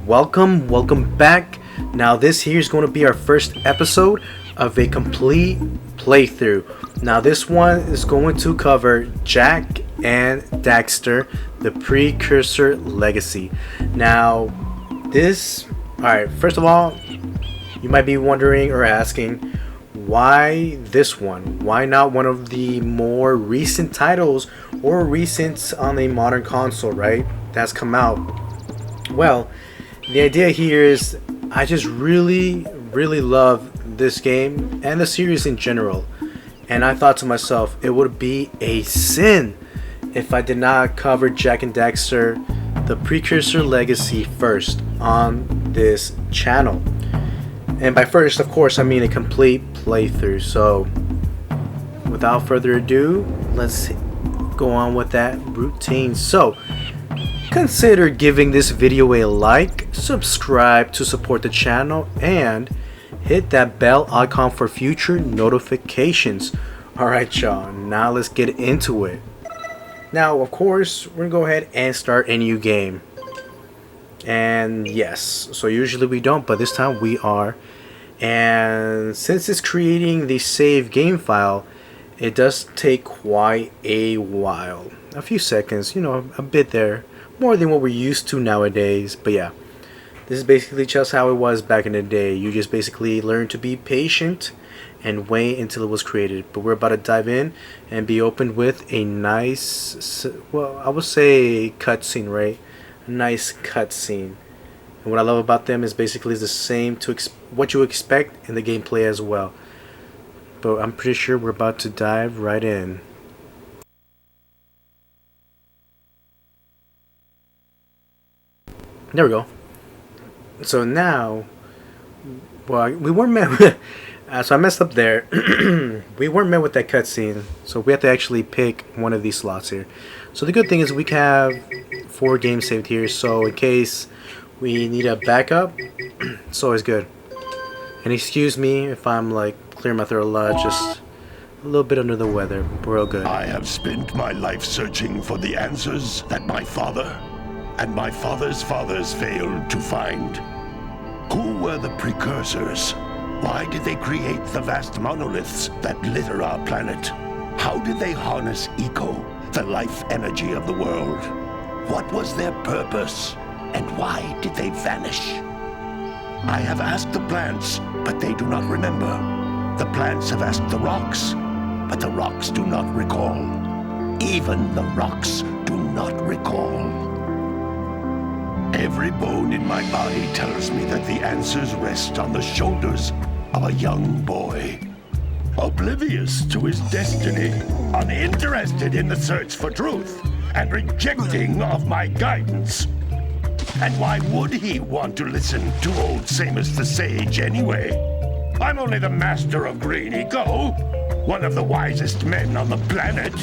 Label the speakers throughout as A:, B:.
A: welcome back. Now this here is going to be our first episode of a complete playthrough. Now this one is going to cover Jak and Daxter the Precursor Legacy. Now alright, first of all, you might be wondering or asking, why this one? Why not one of the more recent titles or recent on a modern console, right? That's come out. Well, the idea here is I just really love this game and the series in general. And I thought to myself, it would be a sin if I did not cover Jak and Daxter the Precursor Legacy first on this channel. And by first, of course, I mean a complete playthrough. So, without further ado, let's go on with that routine. So, consider giving this video a like, subscribe to support the channel, and hit that bell icon for future notifications. Alright y'all, now let's get into it. Now, of course, we're going to go ahead and start a new game. And yes, so usually we don't, but this time we are. And since it's creating the save game file, it does take quite a while. A few seconds, a bit there. More than what we're used to nowadays. But yeah, this is basically just how it was back in the day. You just basically learn to be patient and wait until it was created. But we're about to dive in and be opened with a nice, well, I would say cutscene, right? A nice cutscene. And what I love about them is basically the same to what you expect in the gameplay as well. But I'm pretty sure we're about to dive right in. There we go. So now, well, we weren't met with, so I messed up there. We weren't met with that cutscene, so we have to actually pick one of these slots here. So the good thing is we have 4 games saved here, so in case we need a backup, it's always good. And excuse me if I'm like clearing my throat a lot, just a little bit under the weather. We're all good.
B: I have spent my life searching for the answers that my father and my father's fathers failed to find. Who were the precursors? Why did they create the vast monoliths that litter our planet? How did they harness eco, the life energy of the world? What was their purpose? And why did they vanish? I have asked the plants, but they do not remember. The plants have asked the rocks, but the rocks do not recall. Even the rocks do not recall. Every bone in my body tells me that the answers rest on the shoulders of a young boy. Oblivious to his destiny, uninterested in the search for truth, and rejecting of my guidance. And why would he want to listen to old Samus the Sage anyway? I'm only the master of green eco, one of the wisest men on the planet.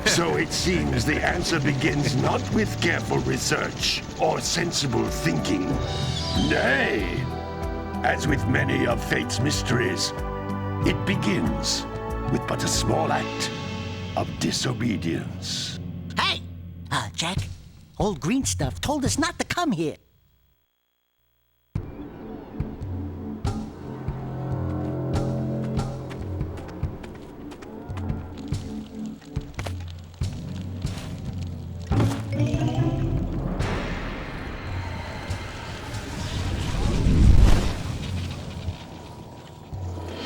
B: So it seems the answer begins not with careful research or sensible thinking. Nay, as with many of fate's mysteries, it begins with but a small act of disobedience.
C: Hey! Jak, old green stuff told us not to come here.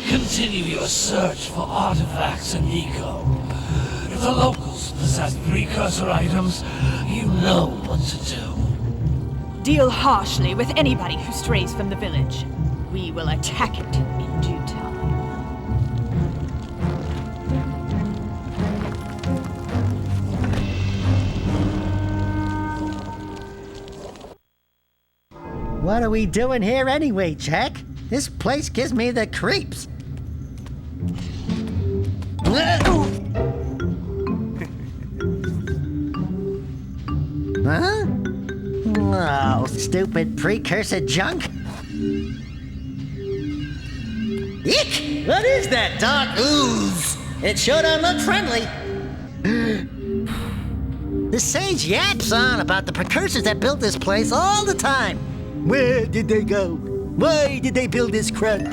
D: Continue your search for artifacts and eco. If the locals possess precursor items, you know what to do.
E: Deal harshly with anybody who strays from the village. We will attack it in due time.
C: What are we doing here anyway, Jak? This place gives me the creeps. Huh? Oh, stupid precursor junk. Eek! What is that dark ooze? It sure don't look friendly. The sage yaps on about the precursors that built this place all the time. Where did they go? Why did they build this crud?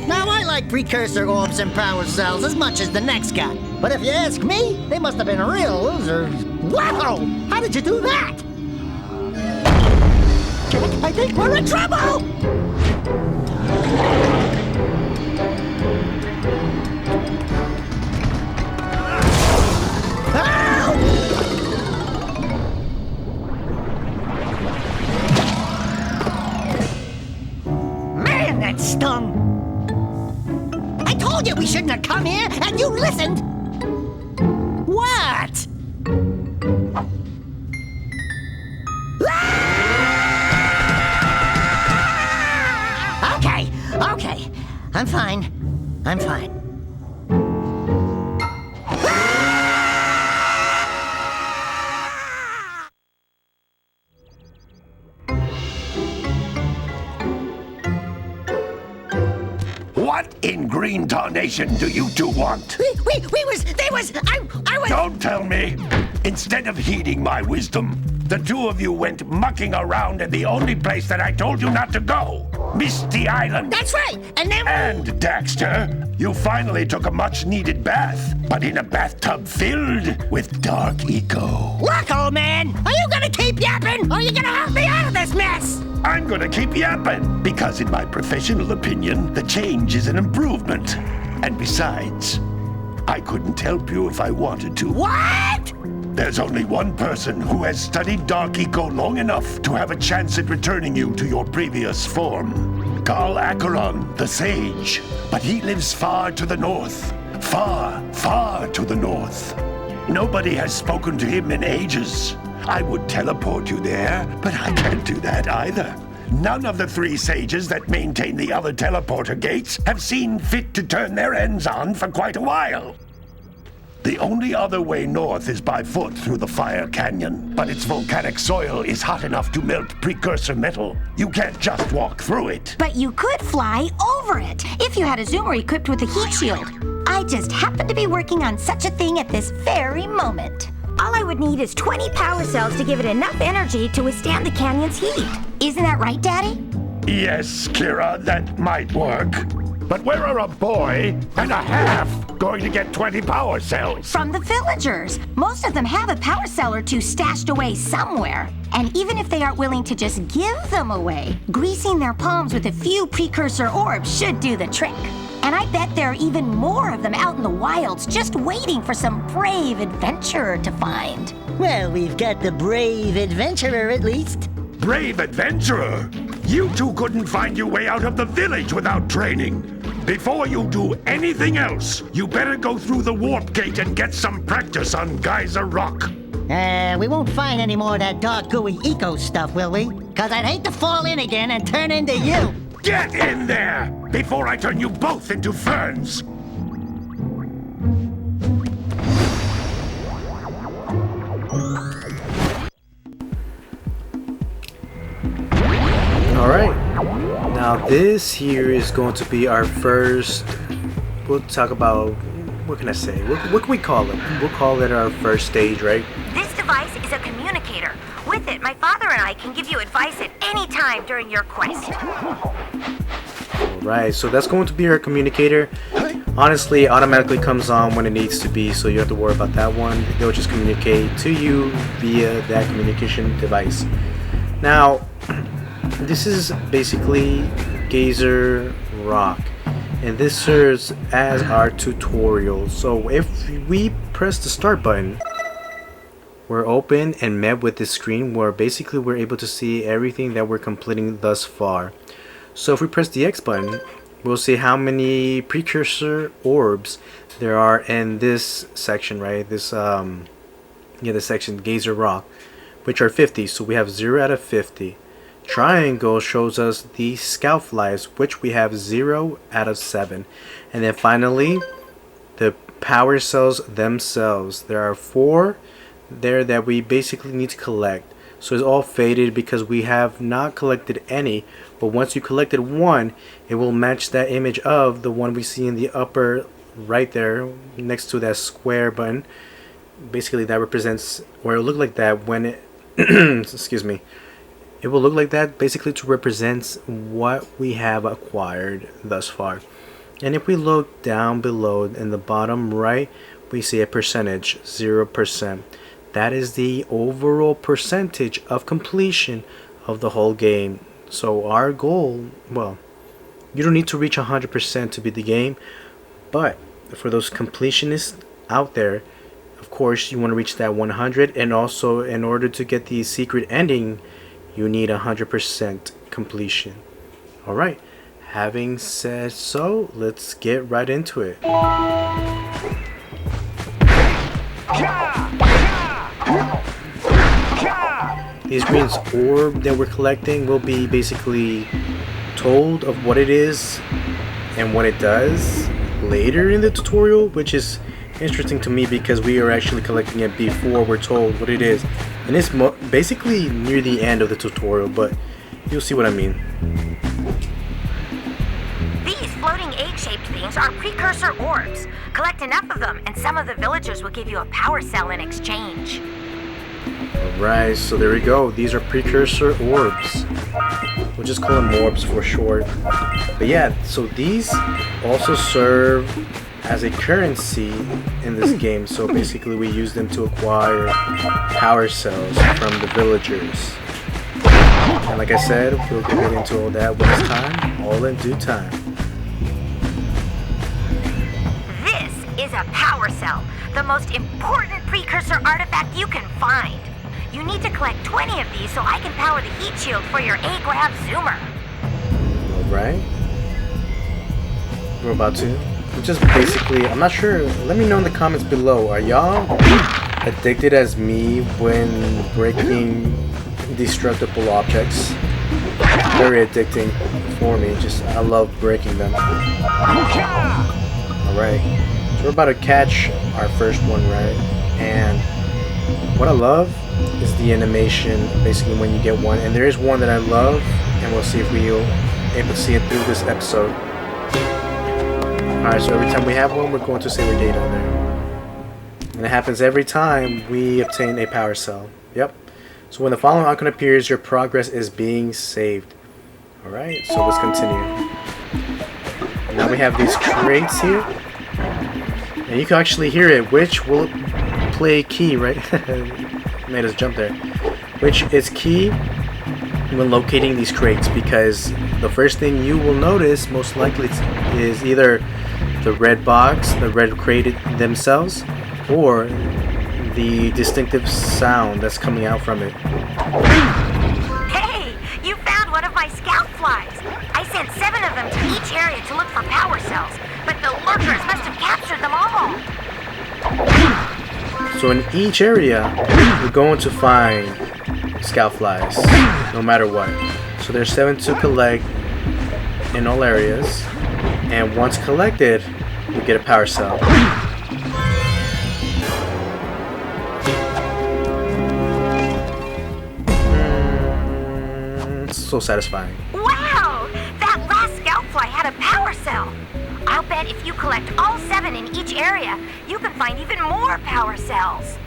C: Now, I like precursor orbs and power cells as much as the next guy. But if you ask me, they must have been real losers. Wow! How did you do that? Jack, I think we're in trouble! Man, that stung! I told you we shouldn't have come here, and you listened! What? Okay. I'm fine.
B: What in green tarnation do you two want?
C: I was...
B: Don't tell me! Instead of heeding my wisdom, the two of you went mucking around in the only place that I told you not to go. Misty Island.
C: That's right, and then...
B: And, Daxter, you finally took a much-needed bath, but in a bathtub filled with dark eco.
C: Look, old man, are you gonna keep yapping, or are you gonna help me out of this mess?
B: I'm gonna keep yapping, because in my professional opinion, the change is an improvement. And besides, I couldn't help you if I wanted to.
C: What?
B: There's only one person who has studied Dark Eco long enough to have a chance at returning you to your previous form. Carl Acheron, the Sage. But he lives far to the north. Far, far to the north. Nobody has spoken to him in ages. I would teleport you there, but I can't do that either. None of the three sages that maintain the other teleporter gates have seen fit to turn their ends on for quite a while. The only other way north is by foot through the Fire Canyon, but its volcanic soil is hot enough to melt precursor metal. You can't just walk through it.
F: But you could fly over it if you had a zoomer equipped with a heat shield. I just happen to be working on such a thing at this very moment. All I would need is 20 power cells to give it enough energy to withstand the canyon's heat. Isn't that right, Daddy?
B: Yes, Kira, that might work. But where are a boy and a half going to get 20 power cells?
F: From the villagers. Most of them have a power cell or two stashed away somewhere. And even if they aren't willing to just give them away, greasing their palms with a few precursor orbs should do the trick. And I bet there are even more of them out in the wilds just waiting for some brave adventurer to find.
C: Well, we've got the brave adventurer at least.
B: Brave adventurer! You two couldn't find your way out of the village without training. Before you do anything else, you better go through the warp gate and get some practice on Geyser Rock.
C: We won't find any more of that dark gooey eco stuff, will we? Cause I'd hate to fall in again and turn into you.
B: Get in there before I turn you both into ferns.
A: Alright, now this here is going to be our first, we'll talk about, what can I say, what can we call it? We'll call it our first stage, right?
F: This device is a communicator. With it, my father and I can give you advice at any time during your quest.
A: Alright, so that's going to be our communicator. Honestly, it automatically comes on when it needs to be, so you don't have to worry about that one. They'll just communicate to you via that communication device. Now, this is basically Geyser Rock, and this serves as our tutorial. So if we press the start button, we're open and met with this screen where basically we're able to see everything that we're completing thus far. So if we press the X button, we'll see how many precursor orbs there are in this section, right? This this section, Geyser Rock, which are 50. So we have 0 out of 50. Triangle shows us the scout flies, which we have 0 out of 7. And then finally, the power cells themselves. There are 4 there that we basically need to collect. So it's all faded because we have not collected any. But once you collected one, it will match that image of the one we see in the upper right there next to that square button. basically that represents, or it'll look like that when it excuse me, it will look like that basically to represent what we have acquired thus far. And if we look down below in the bottom right, we see a percentage, 0%. That is the overall percentage of completion of the whole game. So our goal, well, you don't need to reach 100% to beat the game, but for those completionists out there, of course you want to reach that 100, and also in order to get the secret ending, you need 100% completion. Alright, having said so, let's get right into it. These green orb that we're collecting will be basically told of what it is and what it does later in the tutorial, which is interesting to me because we are actually collecting it before we're told what it is, and it's basically near the end of the tutorial, but you'll see what I mean.
F: These floating egg-shaped things are precursor orbs. Collect enough of them, and some of the villagers will give you a power cell in exchange.
A: Alright, so there we go. These are precursor orbs. We'll just call them orbs for short. But yeah, so these also serve as a currency in this game. So basically we use them to acquire power cells from the villagers. And like I said, we'll get into all that when it's time, all in due time.
F: This is a power cell, the most important precursor artifact you can find. You need to collect 20 of these so I can power the heat shield for your A-Grab zoomer.
A: Alright. We're about to. Just basically, I'm not sure. Let me know in the comments below. Are y'all addicted as me when breaking destructible objects? Very addicting for me. Just, I love breaking them. Alright. So we're about to catch our first one, right? And what I love is the animation, basically when you get one, and there is one that I love, and we'll see if we'll able to see it through this episode. Alright, so every time we have one, we're going to save our data on there, and it happens every time we obtain a power cell. Yep. So when the following icon appears, your progress is being saved. Alright, so let's continue. Now we have these crates here, and you can actually hear it, which will play key, right? Made us jump there, which is key when locating these crates, because the first thing you will notice most likely is either the red box, the red crate themselves, or the distinctive sound that's coming out from it.
F: Hey, you found one of my scout flies. I sent 7 of them to each area to look for power cells, but the lurkers must have captured them all.
A: So in each area, you're going to find scout flies, no matter what. So there's 7 to collect in all areas, and once collected, you get a power cell. So satisfying.
F: Wow! That last scout fly had a power cell. I'll bet if you collect all 7 in each area, you can find even more power cells.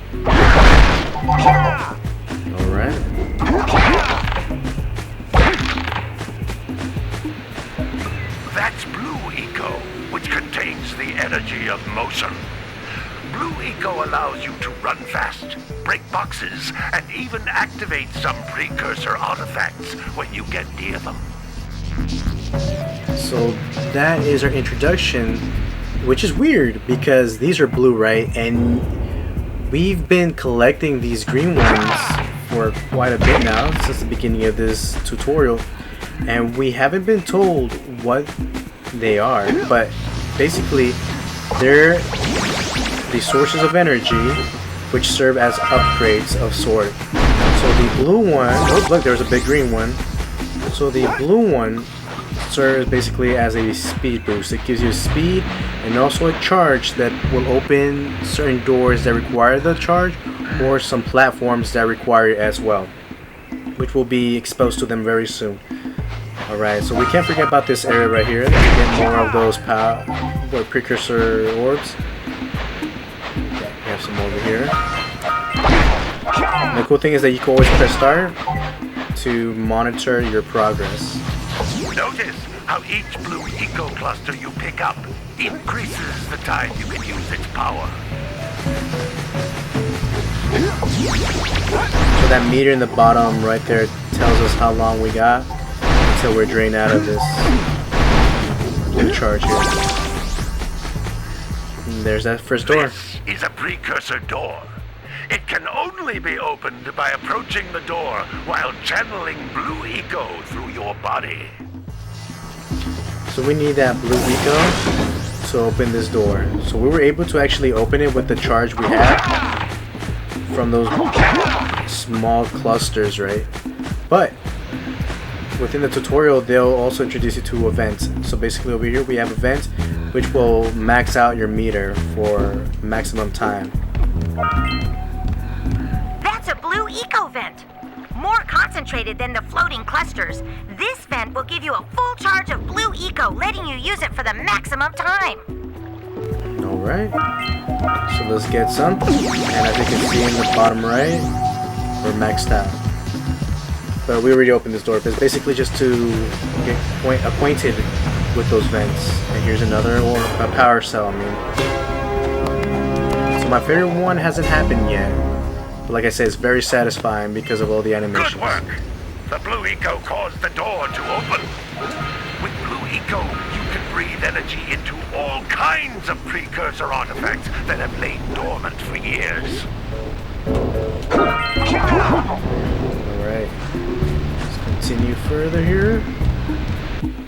A: Alright.
B: That's blue eco, which contains the energy of motion. Blue eco allows you to run fast, break boxes, and even activate some precursor artifacts when you get near them.
A: So that is our introduction, which is weird because these are blue, right? And we've been collecting these green ones for quite a bit now, since the beginning of this tutorial, and we haven't been told what they are, but basically they're the sources of energy which serve as upgrades of sort. So the blue one, oh look, there's a big green one. So the blue one serves basically as a speed boost. It gives you speed and also a charge that will open certain doors that require the charge, or some platforms that require it as well, which will be exposed to them very soon. Alright, so we can't forget about this area right here to get more of those precursor orbs. Okay, we have some over here. And the cool thing is that you can always press start to monitor your progress.
B: Notice how each blue eco cluster you pick up increases the time you can use its power.
A: So that meter in the bottom right there tells us how long we got until we're drained out of this blue charge here. And there's that first door.
B: This is a precursor door. It can only be opened by approaching the door while channeling blue eco through your body.
A: So we need that blue eco to open this door. So we were able to actually open it with the charge we had from those small clusters, right? But within the tutorial, they'll also introduce you to a vent. So basically over here we have a vent which will max out your meter for maximum time.
F: That's a blue eco vent. More concentrated than the floating clusters. This vent will give you a full charge of blue eco, letting you use it for the maximum time.
A: Alright. So let's get some. And as you can see in the bottom right, we're maxed out. But we already opened this door. But it's basically just to get acquainted with those vents. And here's another, or a power cell, I mean. So my favorite one hasn't happened yet. But like I said, it's very satisfying because of all the animations.
B: Good work. The blue eco caused the door to open. With blue eco, you can breathe energy into all kinds of precursor artifacts that have lain dormant for years.
A: Alright. Let's continue further here.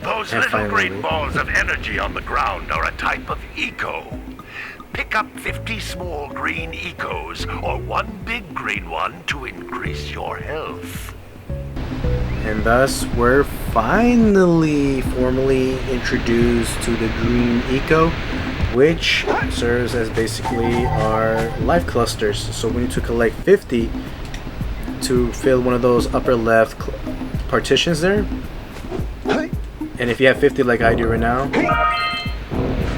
B: Those
A: And
B: little
A: finally,
B: green balls of energy on the ground are a type of eco. Pick up 50 small green ecos or one big green one to increase your health.
A: And thus, we're finally formally introduced to the green eco, which serves as basically our life clusters. So we need to collect 50 to fill one of those upper left partitions there. And if you have 50 like I do right now,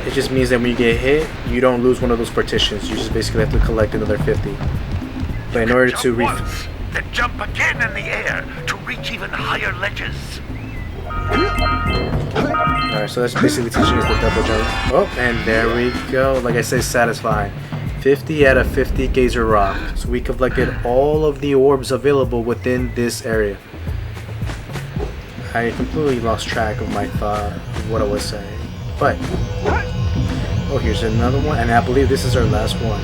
A: it just means that when you get hit, you don't lose one of those partitions. You just basically have to collect another 50. But in order to
B: then jump again in the air to reach even higher ledges.
A: Alright, so that's basically teaching us the double jump. Oh, and there we go. Like I said, satisfying. 50 out of 50 Geyser rock. So we collected all of the orbs available within this area. I completely lost track of my thought of what I was saying. But, oh, here's another one. And I believe this is our last one.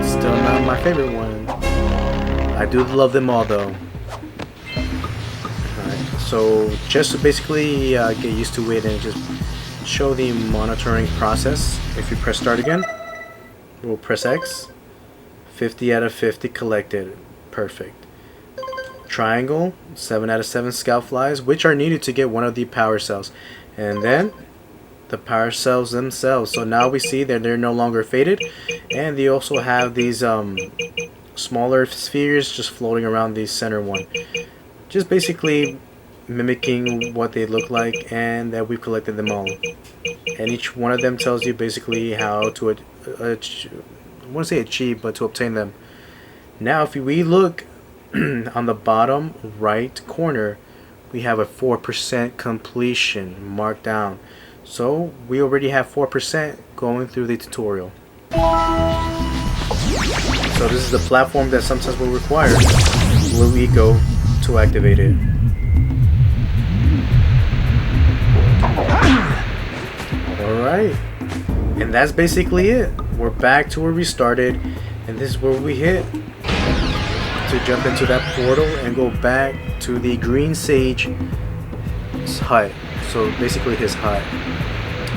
A: Still not my favorite one. I do love them all though. Alright, so just to basically get used to it and just show the monitoring process, if you press start again, we'll press X. 50 out of 50 collected. Perfect. Triangle, 7 out of 7 scout flies, which are needed to get one of the power cells. And then the power cells themselves. So now we see that they're no longer faded, and they also have these smaller spheres just floating around the center one, just basically mimicking what they look like, and that we've collected them all. And each one of them tells you basically how to I want to say achieve, but to obtain them. Now if we look on the bottom right corner, we have a 4% completion marked down. So we already have 4% going through the tutorial. So this is the platform that sometimes will require blue eco to activate it. Alright, and that's basically it. We're back to where we started, and this is where we hit to jump into that portal and go back to the Green Sage's hut. So basically his hut,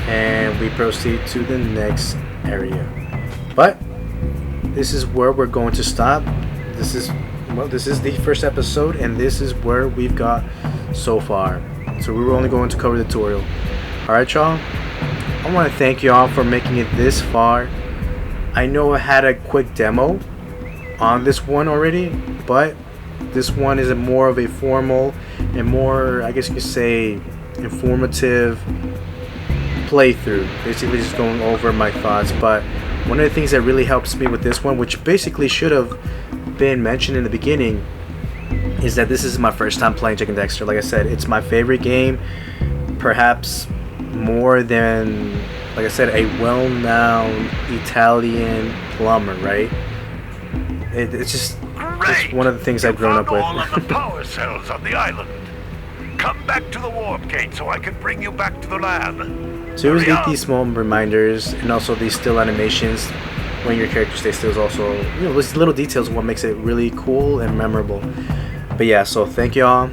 A: and we proceed to the next area. But this is where we're going to stop. This is the first episode, and this is where we've got so far. So we were only going to cover the tutorial. Alright y'all, I want to thank y'all for making it this far. I know I had a quick demo on this one already, but this one is more of a formal and more, I guess you could say, informative playthrough, basically just going over my thoughts. But one of the things that really helps me with this one, which basically should have been mentioned in the beginning, is that this is my first time playing Jak and Daxter. Like I said, it's my favorite game, perhaps more than, like I said, a well-known Italian plumber, right? It's just it's one of the things I've grown up with.
B: All of the power cells on the island. Come back to the warp gate so I can bring you back to the lab.
A: So you always get these small reminders, and also these still animations when your character stays still is also, you know, those little details what makes it really cool and memorable. But yeah, so thank y'all.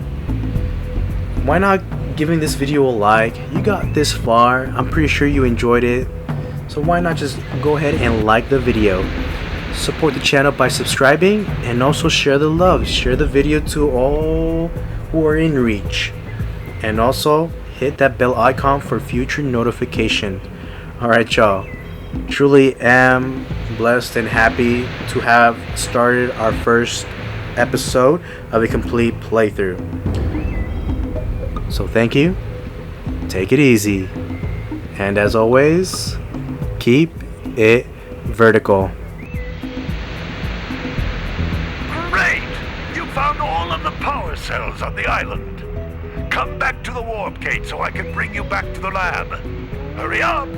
A: Why not giving this video a like? You got this far, I'm pretty sure you enjoyed it, so why not just go ahead and like the video. Support the channel by subscribing, and also share the love. Share the video to all who are in reach, and also hit that bell icon for future notification. Alright y'all, truly am blessed and happy to have started our first episode of a complete playthrough. So thank you, take it easy, and as always, keep it vertical.
B: Great! You found all of the power cells on the island. Come back to the warp gate so I can bring you back to the lab. Hurry up!